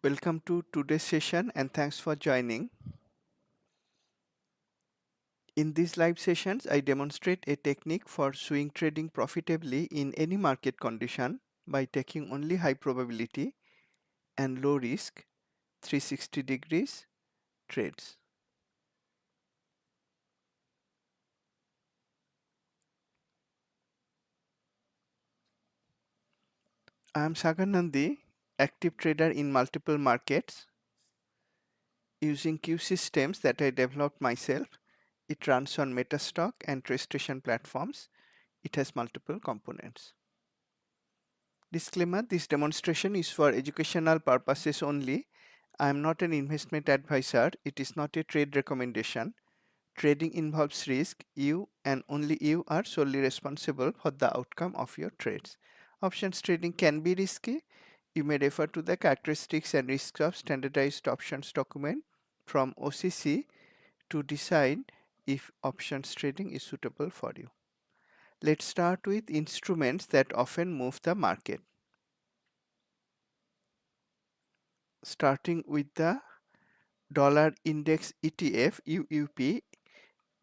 Welcome to today's session and thanks for joining. In these live sessions, I demonstrate a technique for swing trading profitably in any market condition by taking only high probability and low risk 360 degrees trades. I am Sagar Nandi, active trader in multiple markets using Q systems that I developed myself. It runs on Metastock and TradeStation platforms. It has multiple components. Disclaimer, this demonstration is for educational purposes only. I am not an investment advisor. It is not a trade recommendation. Trading involves risk. You and only you are solely responsible for the outcome of your trades. Options trading can be risky. You may refer to the characteristics and risks of standardized options document from OCC to decide if options trading is suitable for you. Let's start with instruments that often move the market. Starting with the dollar index ETF UUP,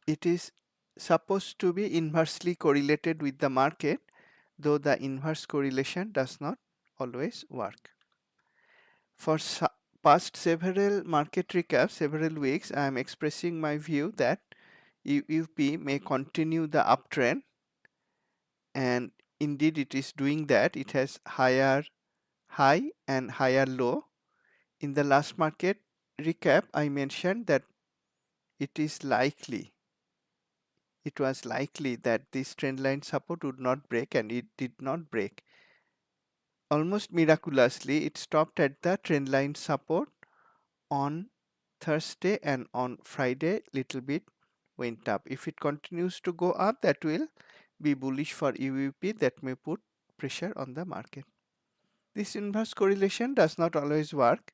it is supposed to be inversely correlated with the market, though the inverse correlation does not always work. For past several market recaps, several weeks, I am expressing my view that UUP may continue the uptrend, and indeed it is doing that. It has higher high and higher low. In the last market recap, I mentioned that it was likely that this trend line support would not break, and it did not break. Almost miraculously, it stopped at the trend line support on Thursday, and on Friday little bit went up. If it continues to go up, that will be bullish for UUP, that may put pressure on the market. This inverse correlation does not always work.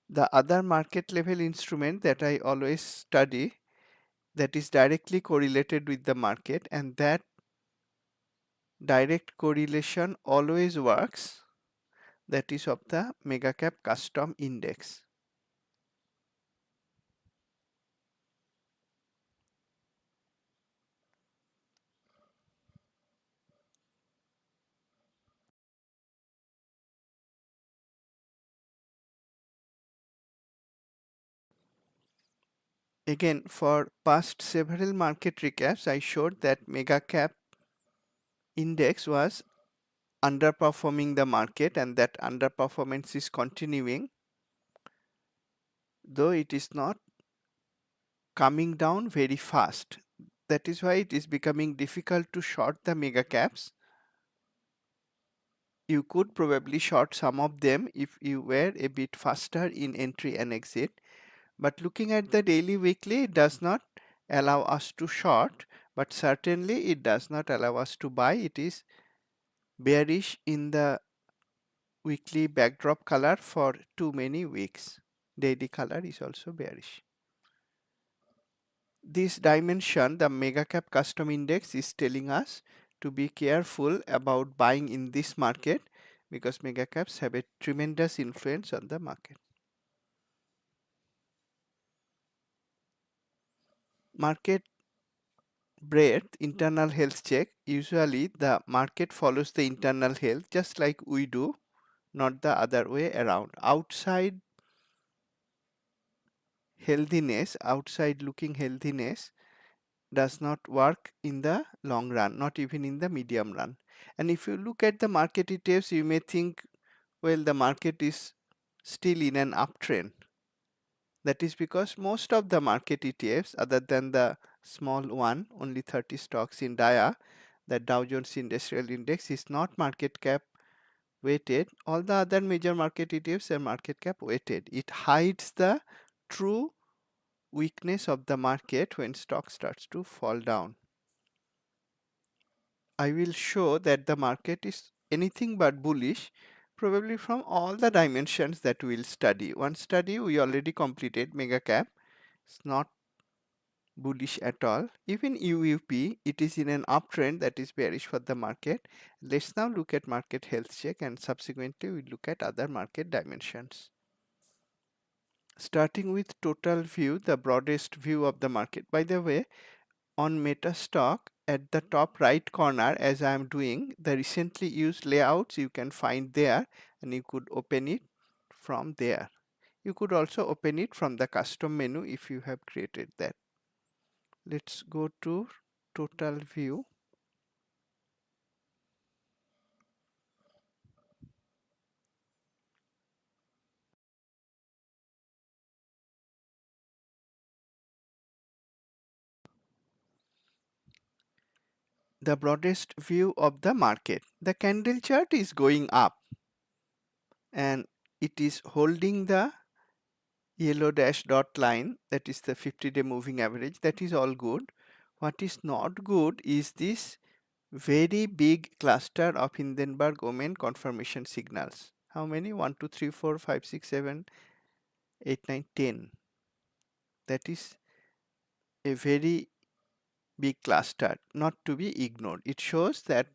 The other market level instrument that I always study, that is directly correlated with the market, and that direct correlation always works, that is of the Megacap Custom Index. Again, for past several market recaps, I showed that Megacap Index was underperforming the market, and that underperformance is continuing, though it is not coming down very fast. That is why it is becoming difficult to short the mega caps. You could probably short some of them if you were a bit faster in entry and exit, but looking at the daily weekly, it does not allow us to short, but certainly it does not allow us to buy. It is bearish in the weekly backdrop color for too many weeks. Daily color is also bearish. This dimension, the Megacap Custom Index, is telling us to be careful about buying in this market, because megacaps have a tremendous influence on the market. Market breadth internal health check. Usually the market follows the internal health just like we do, not the other way around. Outside looking healthiness does not work in the long run, not even in the medium run. And if you look at the market ETFs, you may think, well, the market is still in an uptrend. That is because most of the market ETFs, other than the small one, only 30 stocks in DIA, the Dow Jones Industrial Index, is not market cap weighted. All the other major market ETFs are market cap weighted. It hides the true weakness of the market when stock starts to fall down. I will show that the market is anything but bullish, probably from all the dimensions that we'll study. One study we already completed, mega cap. It's not bullish at all. Even UUP, it is in an uptrend that is bearish for the market. Let's now look at market health check, and subsequently we look at other market dimensions. Starting with total view, the broadest view of the market. By the way, on Metastock at the top right corner, as I am doing, the recently used layouts you can find there, and you could open it from there. You could also open it from the custom menu if you have created that. Let's go to total view. The broadest view of the market. The candle chart is going up and it is holding the yellow dash dot line, that is the 50-day moving average. That is all good. What is not good is this very big cluster of Hindenburg Omen confirmation signals. How many? 1, 2, 3, 4, 5, 6, 7, 8, 9, 10. That is a very big cluster, not to be ignored. It shows that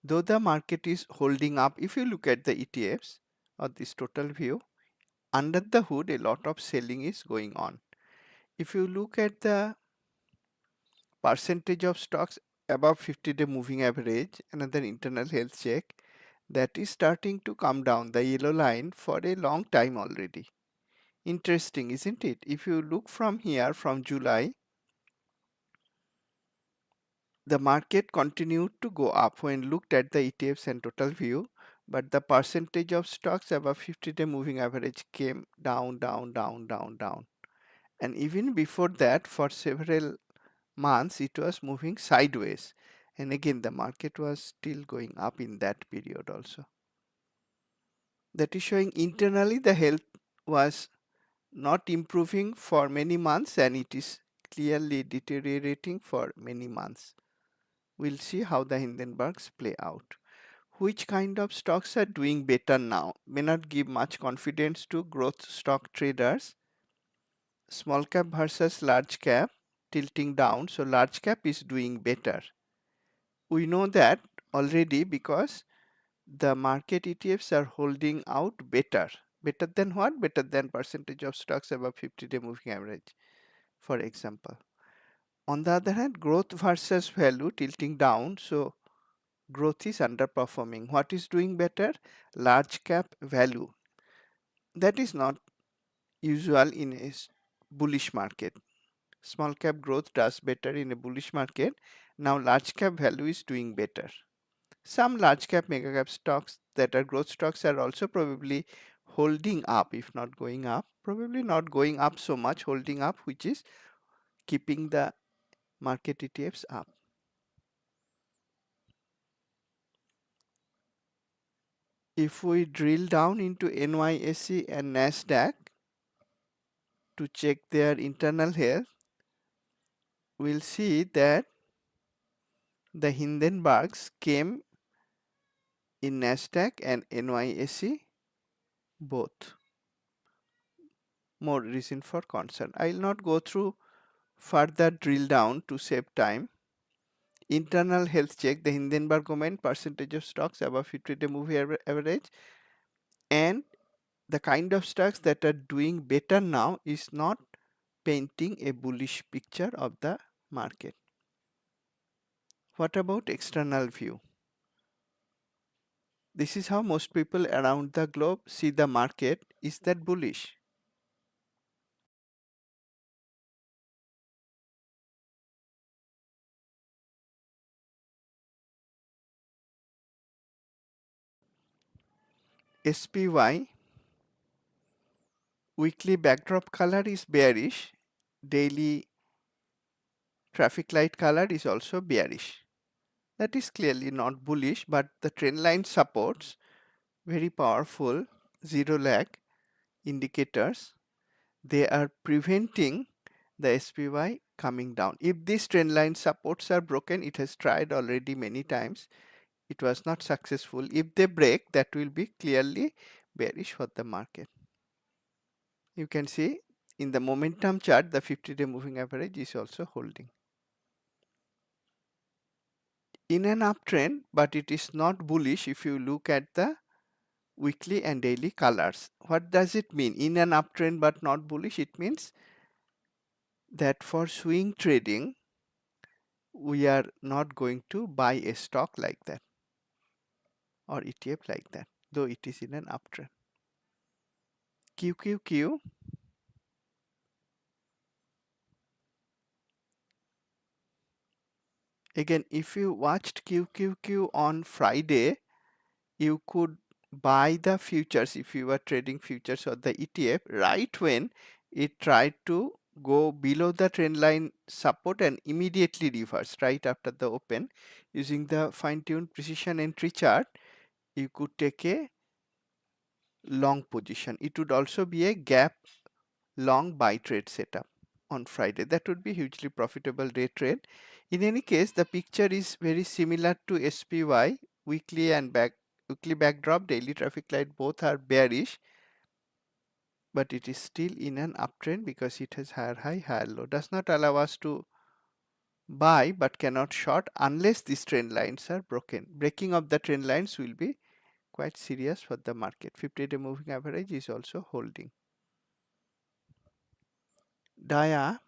though the market is holding up, if you look at the ETFs or this total view, under the hood a lot of selling is going on. If you look at the percentage of stocks above 50-day moving average, another internal health check, that is starting to come down the yellow line for a long time already. Interesting, isn't it? If you look from here, from July, the market continued to go up when looked at the ETFs and total view, but the percentage of stocks above 50-day moving average came down, down, down, down, down. And even before that, for several months, it was moving sideways. And again, the market was still going up in that period also. That is showing internally the health was not improving for many months and it is clearly deteriorating for many months. We'll see how the Hindenburgs play out. Which kind of stocks are doing better now? May not give much confidence to growth stock traders. Small cap versus large cap tilting down, so large cap is doing better. We know that already because the market ETFs are holding out better. Better than what? Better than percentage of stocks above 50-day moving average, for example. On the other hand, growth versus value tilting down, so growth is underperforming. What is doing better? Large cap value. That is not usual in a bullish market. Small cap growth does better in a bullish market. Now large cap value is doing better. Some large cap, mega cap stocks that are growth stocks are also probably holding up, if not going up. Probably not going up so much, holding up, which is keeping the market ETFs up. If we drill down into NYSE and NASDAQ to check their internal health, we'll see that the Hindenburgs came in NASDAQ and NYSE both. More reason for concern. I will not go through further drill down to save time. Internal health check, the Hindenburg Omen percentage of stocks above 50-day moving average, and the kind of stocks that are doing better now is not painting a bullish picture of the market. What about external view? This is how most people around the globe see the market. Is that bullish? SPY weekly backdrop color is bearish. Daily traffic light color is also bearish. That is clearly not bullish, but the trend line supports very powerful zero lag indicators. They are preventing the SPY coming down. If these trend line supports are broken, it has tried already many times. It was not successful. If they break, that will be clearly bearish for the market. You can see in the momentum chart, the 50-day moving average is also holding. In an uptrend, but it is not bullish if you look at the weekly and daily colors. What does it mean? In an uptrend but not bullish, it means that for swing trading, we are not going to buy a stock like that or ETF like that, though it is in an uptrend. QQQ, again, if you watched QQQ on Friday, you could buy the futures if you were trading futures or the ETF right when it tried to go below the trend line support and immediately reverse right after the open. Using the fine-tuned precision entry chart, you could take a long position. It would also be a gap long buy trade setup on Friday. That would be hugely profitable day trade. In any case, the picture is very similar to SPY. Weekly and weekly backdrop, daily traffic light, both are bearish, but it is still in an uptrend because it has higher high, higher low. Does not allow us to buy but cannot short unless these trend lines are broken. Breaking of the trend lines will be quite serious for the market. 50-day moving average is also holding. DIA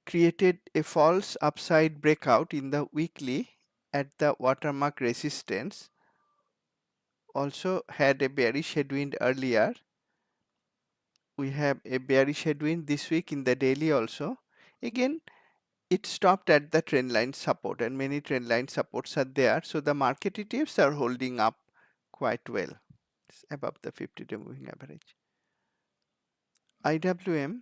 created a false upside breakout in the weekly at the watermark resistance, also had a bearish headwind earlier. We have a bearish headwind this week in the daily also. Again, it stopped at the trend line support and many trend line supports are there, so the market ETFs are holding up quite well. It's above the 50-day moving average. IWM,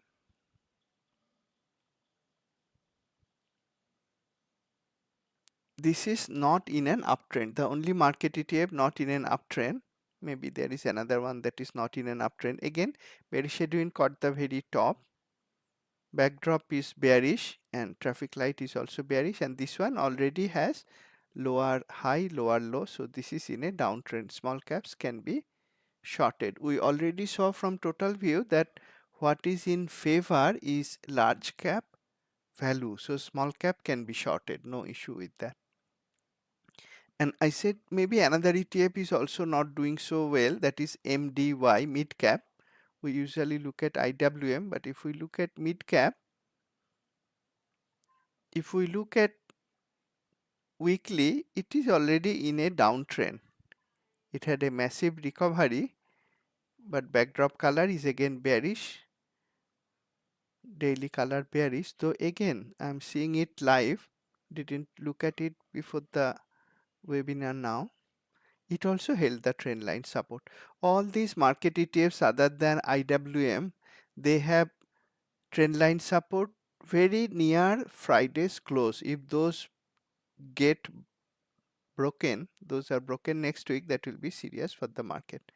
this is not in an uptrend. The only market ETF not in an uptrend. Maybe there is another one that is not in an uptrend. Again, bearish headwind caught the very top. Backdrop is bearish and traffic light is also bearish, and this one already has lower high, lower low. So this is in a downtrend. Small caps can be shorted. We already saw from total view that what is in favor is large cap value. So small cap can be shorted. No issue with that. And I said maybe another ETF is also not doing so well, that is MDY, mid cap. We usually look at IWM, but if we look at mid cap, if we look at weekly, it is already in a downtrend. It had a massive recovery, but backdrop color is again bearish. Daily color bearish, though again I'm seeing it live, didn't look at it before the webinar now. It also held the trend line support. All these market ETFs other than IWM, they have trend line support very near Friday's close. If those get broken, those are broken next week, that will be serious for the market.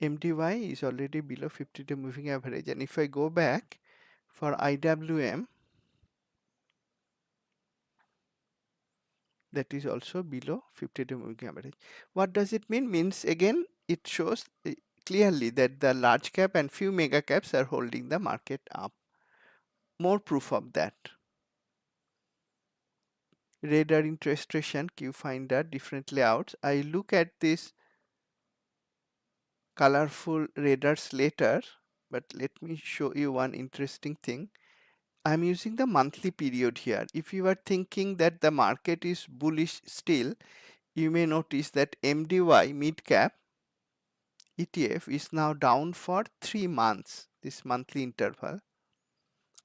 MDY is already below 50-day moving average, and if I go back for IWM, that is also below 50-day moving average. What does it mean? Means again it shows clearly that the large cap and few mega caps are holding the market up. More proof of that. Radar illustration, QFinder, different layouts. I look at this colorful radars later, but let me show you one interesting thing. I'm using the monthly period here. If you are thinking that the market is bullish still, you may notice that MDY mid cap ETF is now down for 3 months, this monthly interval.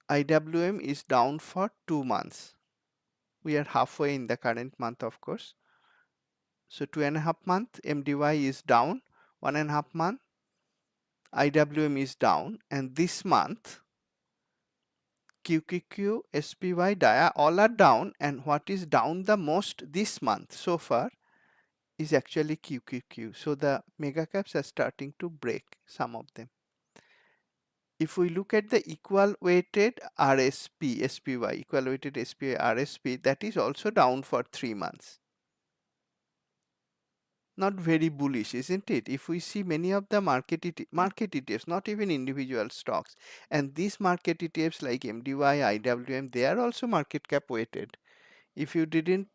IWM is down for 2 months. We are halfway in the current month, of course. So 2.5 months, MDY is down, 1.5 month, IWM is down, and this month, QQQ, SPY, DIA all are down, and what is down the most this month so far is actually QQQ. So the mega caps are starting to break, some of them. If we look at the equal weighted RSP, SPY, equal weighted SPY, RSP, that is also down for 3 months. not very bullish, isn't it? If we see many of the market ETFs, not even individual stocks, and these market ETFs like MDY, IWM, they are also market cap weighted. If you didn't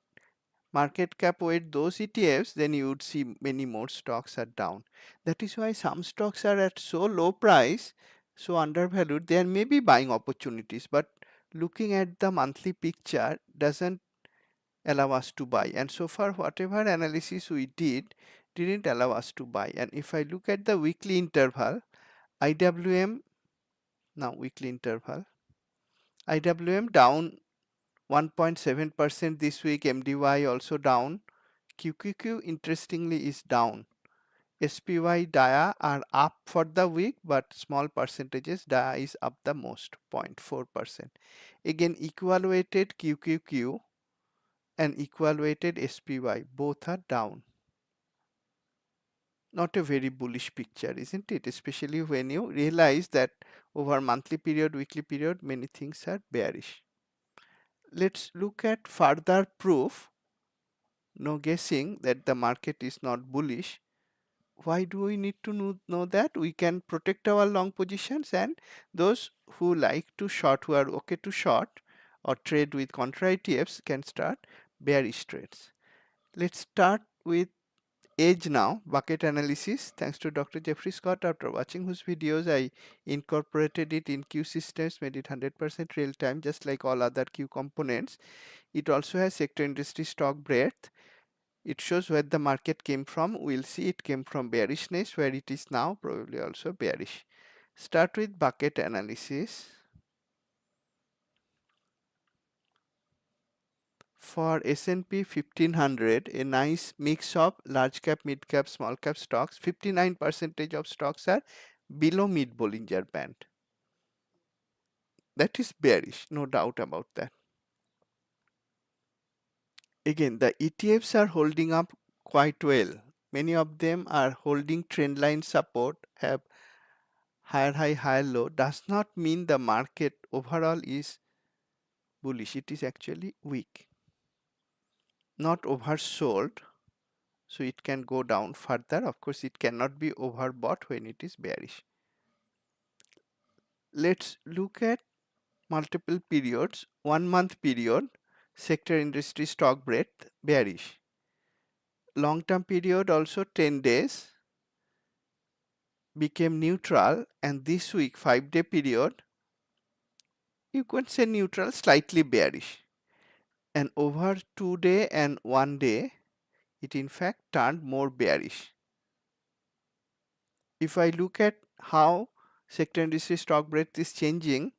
market cap weight those ETFs, then you would see many more stocks are down. That is why some stocks are at so low price, so undervalued. There may be buying opportunities, but looking at the monthly picture doesn't allow us to buy. And so far, whatever analysis we didn't allow us to buy. And if I look at the weekly interval, IWM, now weekly interval, IWM down 1.7% this week, MDY also down, QQQ interestingly is down. SPY, DIA are up for the week, but small percentages. DIA is up the most, 0.4%. Again, equal weighted QQQ and equal weighted SPY, both are down. Not a very bullish picture, isn't it? Especially when you realize that over monthly period, weekly period, many things are bearish. Let's look at further proof, no guessing that the market is not bullish. Why do we need to know that? We can protect our long positions, and those who like to short, who are okay to short or trade with contra ETFs can start bearish trades. Let's start with Edge now, bucket analysis. Thanks to Dr. Jeffrey Scott, after watching whose videos I incorporated it in Q systems, made it 100% real time, just like all other Q components. It also has sector industry stock breadth. It shows where the market came from. We'll see it came from bearishness, where it is now, probably also bearish. Start with bucket analysis. For S&P 1500, a nice mix of large cap, mid cap, small cap stocks. 59% of stocks are below mid Bollinger Band. That is bearish, no doubt about that. Again, the ETFs are holding up quite well. Many of them are holding trendline support, have higher high, higher low. Does not mean the market overall is bullish. It is actually weak, not oversold. So it can go down further. Of course, it cannot be overbought when it is bearish. Let's look at multiple periods. 1 month period, sector industry stock breadth, bearish. Long term period also 10 days became neutral, and this week 5-day period, you could say neutral, slightly bearish. And over 2-day and 1 day, it in fact turned more bearish. If I look at how sector industry stock breadth is changing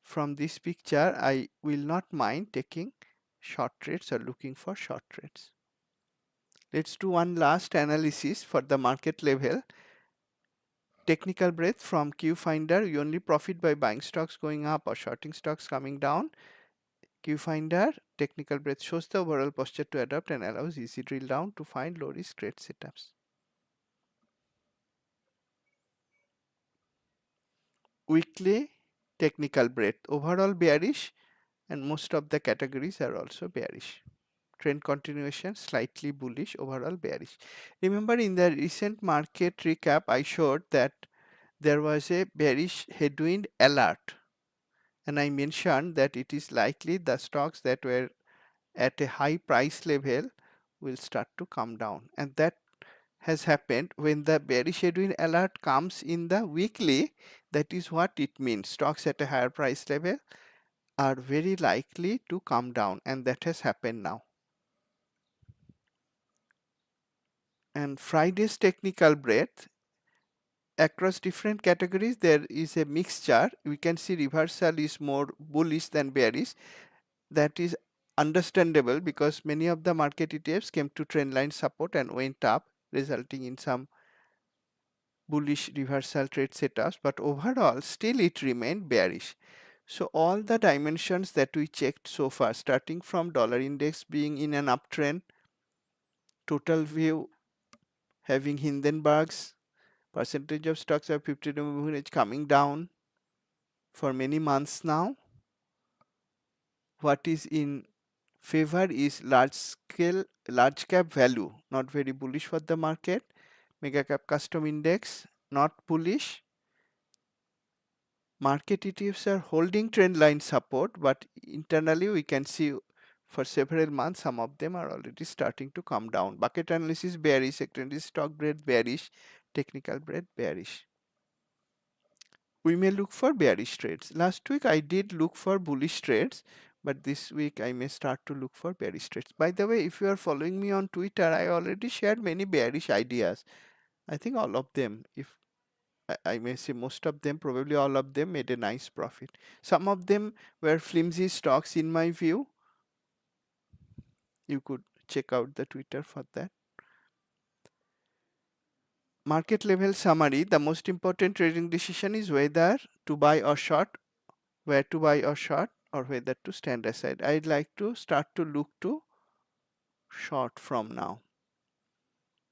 from this picture, I will not mind taking short trades or looking for short trades. Let's do one last analysis for the market level. Technical breadth from Q Finder, you only profit by buying stocks going up or shorting stocks coming down. Q Finder, technical breadth shows the overall posture to adopt and allows easy drill down to find low risk trade setups. Weekly technical breadth, overall bearish, and most of the categories are also bearish. Trend continuation, slightly bullish, overall bearish. Remember, in the recent market recap, I showed that there was a bearish headwind alert, and I mentioned that it is likely the stocks that were at a high price level will start to come down, and that has happened. When the bearish headwind alert comes in the weekly, that is what it means. Stocks at a higher price level are very likely to come down, and that has happened now. And Friday's technical breadth, across different categories there is a mixture. We can see reversal is more bullish than bearish. That is understandable because many of the market ETFs came to trendline support and went up, resulting in some bullish reversal trade setups, but overall still it remained bearish. So all the dimensions that we checked so far, starting from dollar index being in an uptrend, total view having Hindenburg's, percentage of stocks of 50-day moving average coming down for many months now, what is in Favor is large cap value, not very bullish for the market. Mega cap custom index, not bullish. Market ETFs are holding trend line support, but internally we can see for several months some of them are already starting to come down. Bucket analysis bearish, secondary stock breadth bearish, technical breadth bearish. We may look for bearish trades. Last week I did look for bullish trades, but this week I may start to look for bearish trades. By the way, if you are following me on Twitter, I already shared many bearish ideas. I think all of them, if I may say most of them, probably all of them made a nice profit. Some of them were flimsy stocks in my view. You could check out the Twitter for that. Market level summary, the most important trading decision is whether to buy or short, where to buy or short, or whether to stand aside. I'd like to start to look to short from now.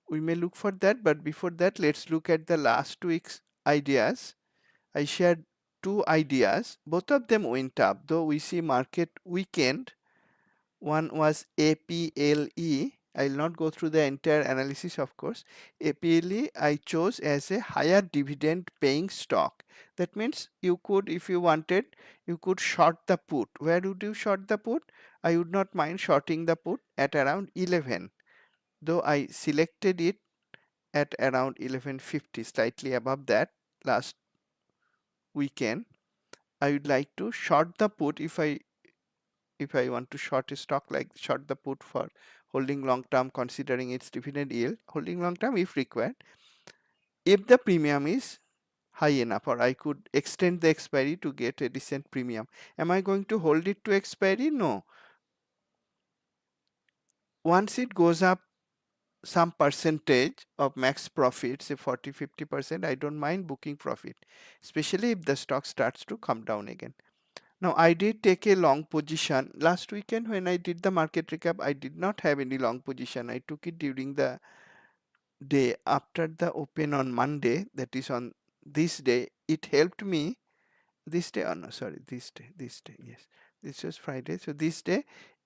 We may look for that, but before that, let's look at the last week's ideas. I shared two ideas. Both of them went up, though we see market weakened. One was APLE. I'll not go through the entire analysis, of course. APLE I chose as a higher dividend paying stock. That means you could, if you wanted, you could short the put. Where would you short the put? I would not mind shorting the put at around 11, though I selected it at around 1150, slightly above that last weekend. I would like to short the put if I want to short a stock, like short the put for holding long term, considering its dividend yield, holding long term if required, if the premium is high enough, or I could extend the expiry to get a decent premium. Am I going to hold it to expiry? No. Once it goes up some percentage of max profit, say 40-50%, I don't mind booking profit, especially if the stock starts to come down again. Now, I did take a long position. Last weekend when I did the market recap, I did not have any long position. I took it during the day after the open on Monday, that is on this day. It helped me this day, oh no, sorry, this day, yes. This was Friday. So this day,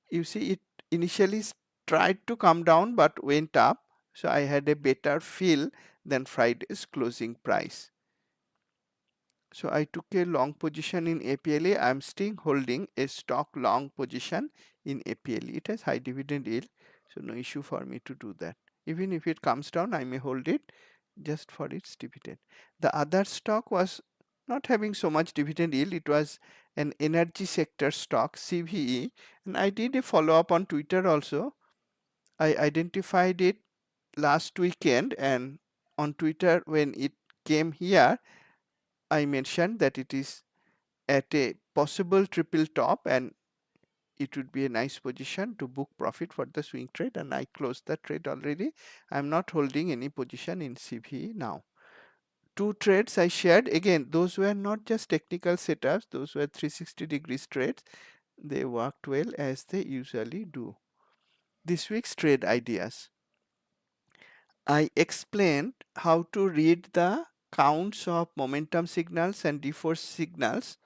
you see it initially tried to come down but went up. So I had a better feel than Friday's closing price. So I took a long position in APLE. I'm still holding a stock long position in APLE. It has high dividend yield, so no issue for me to do that. Even if it comes down, I may hold it just for its dividend. The other stock was not having so much dividend yield. It was an energy sector stock, CVE, and I did a follow up on Twitter also. I identified it last weekend, and on Twitter when it came here, I mentioned that it is at a possible triple top and it would be a nice position to book profit for the swing trade, and I closed the trade already. I'm not holding any position in CVE now. Two trades I shared, again those were not just technical setups, those were 360 degrees trades. They worked well as they usually do. This week's trade ideas. I explained how to read the counts of momentum signals and deforce signals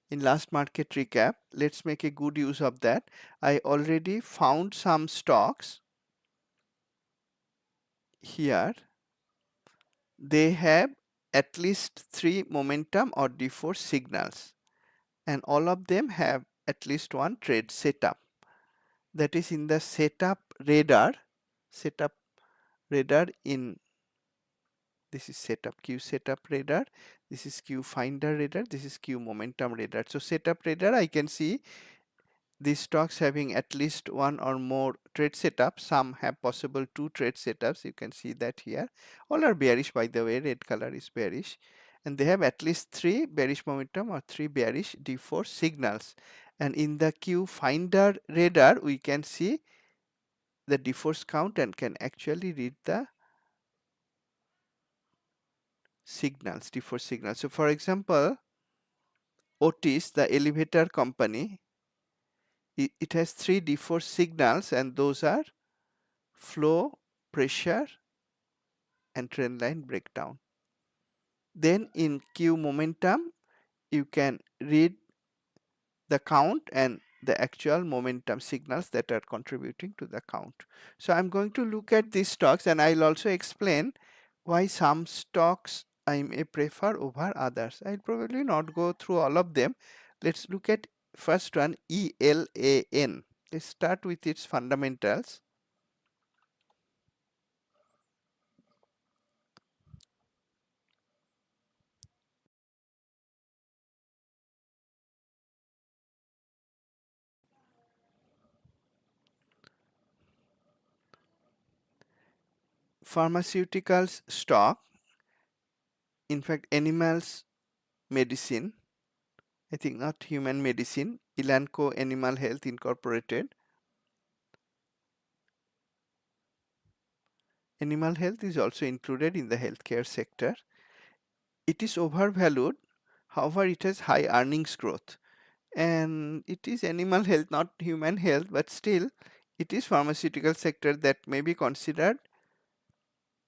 in last market recap. Let's make a good use of that. I already found some stocks here. They have at least 3 momentum or deforce signals, and all of them have at least one trade setup. That is in the setup radar in this is setup Q setup radar, this is Q finder radar, this is Q momentum radar. So setup radar, I can see these stocks having at least one or more trade setups. Some have possible 2 trade setups. You can see that here. All are bearish, by the way. Red color is bearish, and they have at least 3 bearish momentum or 3 bearish deforce signals. And in the Q finder radar, we can see the deforce count and can actually read the signals, deforce signals. So for example, Otis, the elevator company, it has 3 deforce signals, and those are flow, pressure, and trend line breakdown. Then in Q momentum, you can read the count and the actual momentum signals that are contributing to the count. So I'm going to look at these stocks, and I'll also explain why some stocks I may prefer over others. I'll probably not go through all of them. Let's look at first one, ELAN. Let's start with its fundamentals. Pharmaceuticals stock, in fact animals medicine, I think not human medicine, Elanco Animal Health Incorporated. Animal health is also included in the healthcare sector. It is overvalued, however it has high earnings growth, and it is animal health, not human health, but still it is pharmaceutical sector that may be considered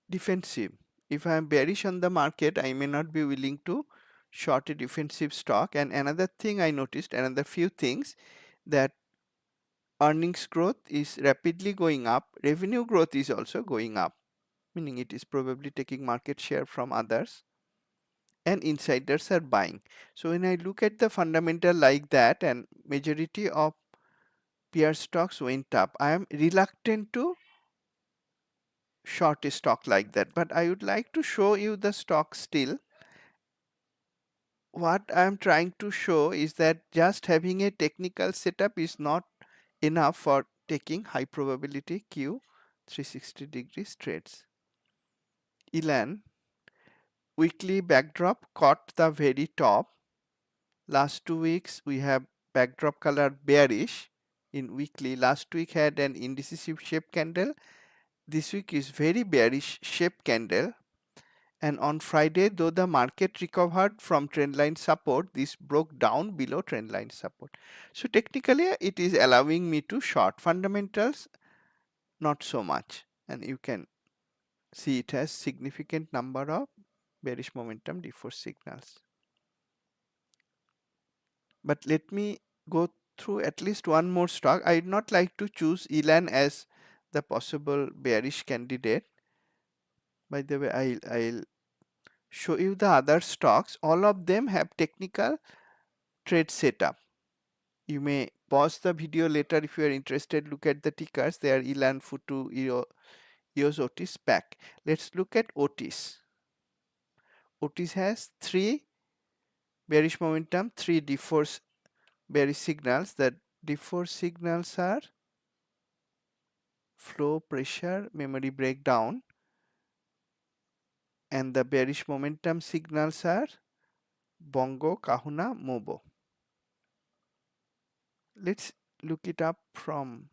defensive. If I am bearish on the market, I may not be willing to short a defensive stock. And another thing I noticed, another few things, that earnings growth is rapidly going up, revenue growth is also going up, meaning it is probably taking market share from others, and insiders are buying. So when I look at the fundamental like that and majority of peer stocks went up, I am reluctant to short a stock like that. But I would like to show you the stock still. What I am trying to show is that just having a technical setup is not enough for taking high probability Q 360 degrees trades. Elan weekly backdrop caught the very top. Last 2 weeks we have backdrop color bearish in weekly. Last week had an indecisive shape candle. This week is very bearish shape candle. And on Friday, though the market recovered from trendline support, this broke down below trendline support. So technically it is allowing me to short. Fundamentals not so much, and you can see it has significant number of bearish momentum D4 signals. But let me go through at least one more stock. I would not like to choose Elan as the possible bearish candidate. By the way, I'll show you the other stocks. All of them have technical trade setup. You may pause the video later if you are interested. Look at the tickers. They are Elan, Futu, EOS, Otis, PAC. Let's look at Otis. Otis has 3 bearish momentum, 3 D4 bearish signals. The D4 signals are flow, pressure, memory breakdown, and the bearish momentum signals are Bongo, Kahuna, Mobo. Let's look it up from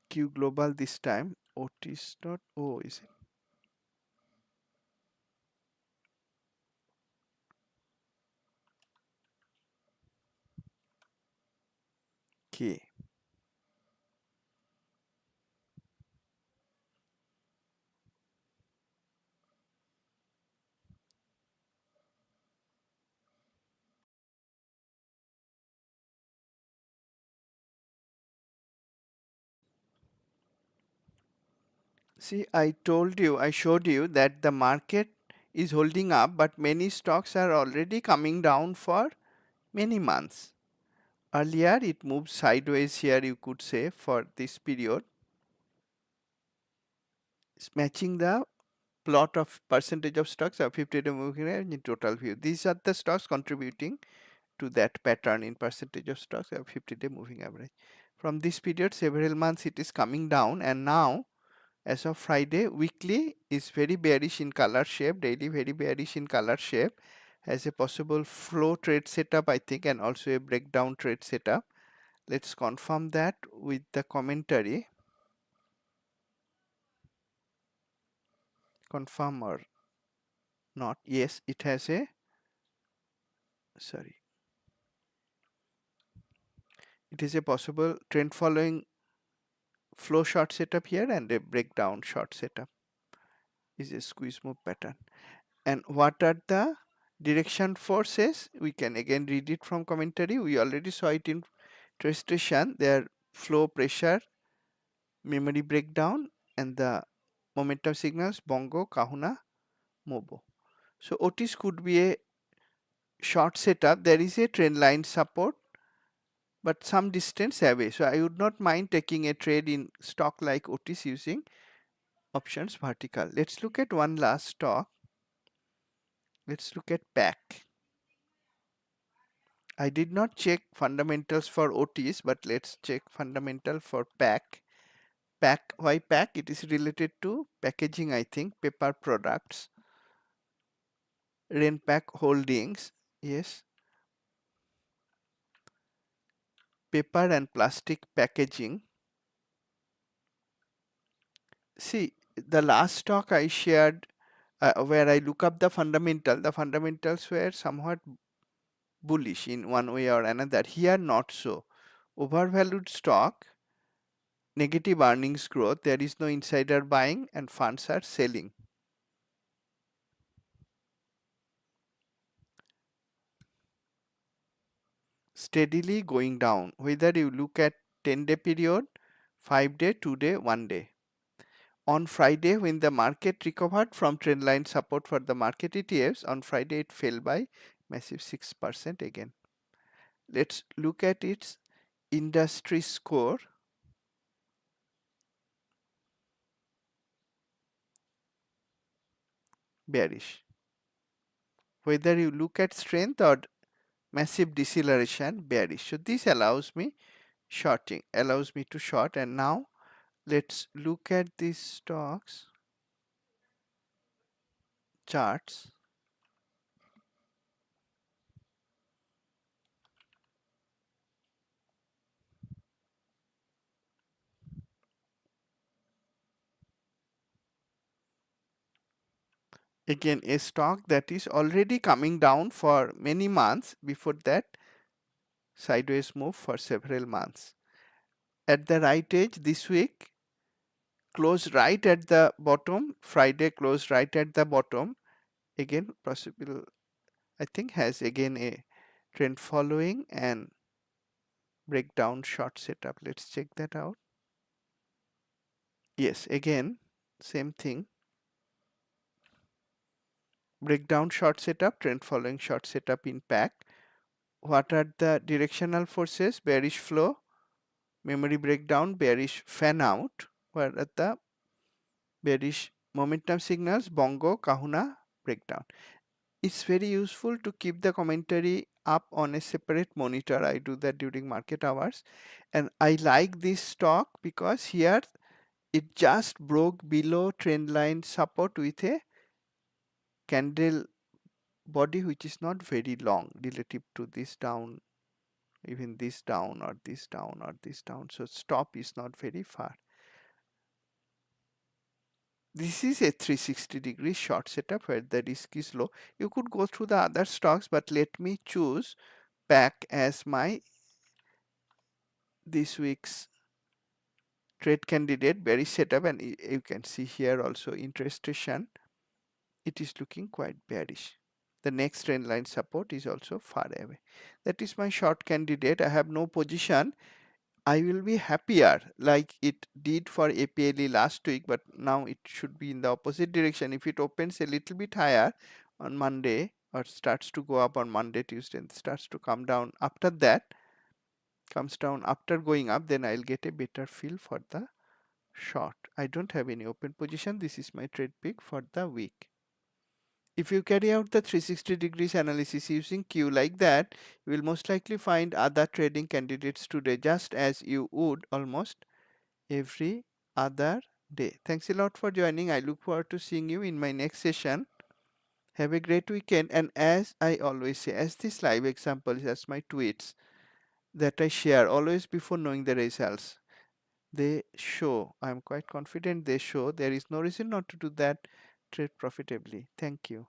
Q Global this time. Otis.o is it? K. See, I showed you that the market is holding up, but many stocks are already coming down for many months. Earlier, it moved sideways here, you could say, for this period. It's matching the plot of percentage of stocks of 50-day moving average in total view. These are the stocks contributing to that pattern in percentage of stocks of 50-day moving average. From this period, several months it is coming down, and now as of Friday, weekly is very bearish in color shape, daily very bearish in color shape, has a possible flow trade setup I think, and also a breakdown trade setup. Let's confirm that with the commentary. Confirm or not. Yes, it has a, sorry, it is a possible trend following flow short setup here, and a breakdown short setup is a squeeze move pattern. And what are the Direction 4 says, we can again read it from commentary. We already saw it in illustration. Their flow, pressure, memory breakdown, and the momentum signals bongo, kahuna, mobo. So Otis could be a short setup. There is a trend line support, but some distance away. So I would not mind taking a trade in stock like Otis using options vertical. Let's look at one last stock. Let's look at PAC. I did not check fundamentals for Otis, but let's check fundamental for PAC. PAC, why PAC? It is related to packaging, I think, paper products. Renpack Holdings, yes, paper and plastic packaging. See, the last stock I shared where I look up the fundamentals were somewhat bullish in one way or another. Here, not so. Overvalued stock, negative earnings growth, there is no insider buying, and funds are selling. Steadily going down, whether you look at 10-day period, 5-day, 2-day, 1-day. On Friday, when the market recovered from trendline support for the market ETFs, on Friday it fell by massive 6% again. Let's look at its industry score. Bearish. Whether you look at strength or massive deceleration, bearish. So this allows me shorting, allows me to short. And now let's look at these stocks charts. Again, a stock that is already coming down for many months. Before that, sideways move for several months. At the right edge this week, closed right at the bottom. Friday closed right at the bottom. Again, possible, I think, has again a trend following and breakdown short setup. Let's check that out. Yes, again, same thing. Breakdown short setup, trend following short setup in PAC. What are the directional forces? Bearish flow, memory breakdown, bearish fan out. What are the bearish momentum signals? Bongo, kahuna, breakdown. It's very useful to keep the commentary up on a separate monitor. I do that during market hours. And I like this stock because here it just broke below trend line support with a candle body which is not very long relative to this down, even this down or this down or this down. So stop is not very far. This is a 360-degree short setup where the risk is low. You could go through the other stocks, but let me choose PAC as my this week's trade candidate. Bearish setup, and you can see here also interest-station. It is looking quite bearish. The next trend line support is also far away. That is my short candidate. I have no position. I will be happier like it did for APLE last week, but now it should be in the opposite direction. If it opens a little bit higher on Monday or starts to go up on Monday, Tuesday, and starts to come down after that, comes down after going up, then I'll get a better feel for the short. I don't have any open position. This is my trade pick for the week. If you carry out the 360 degrees analysis using Q like that, you will most likely find other trading candidates today, just as you would almost every other day. Thanks a lot for joining. I look forward to seeing you in my next session. Have a great weekend. And as I always say, as this live example is as my tweets that I share always before knowing the results, they show, I'm quite confident they show there is no reason not to do that, trade profitably. Thank you.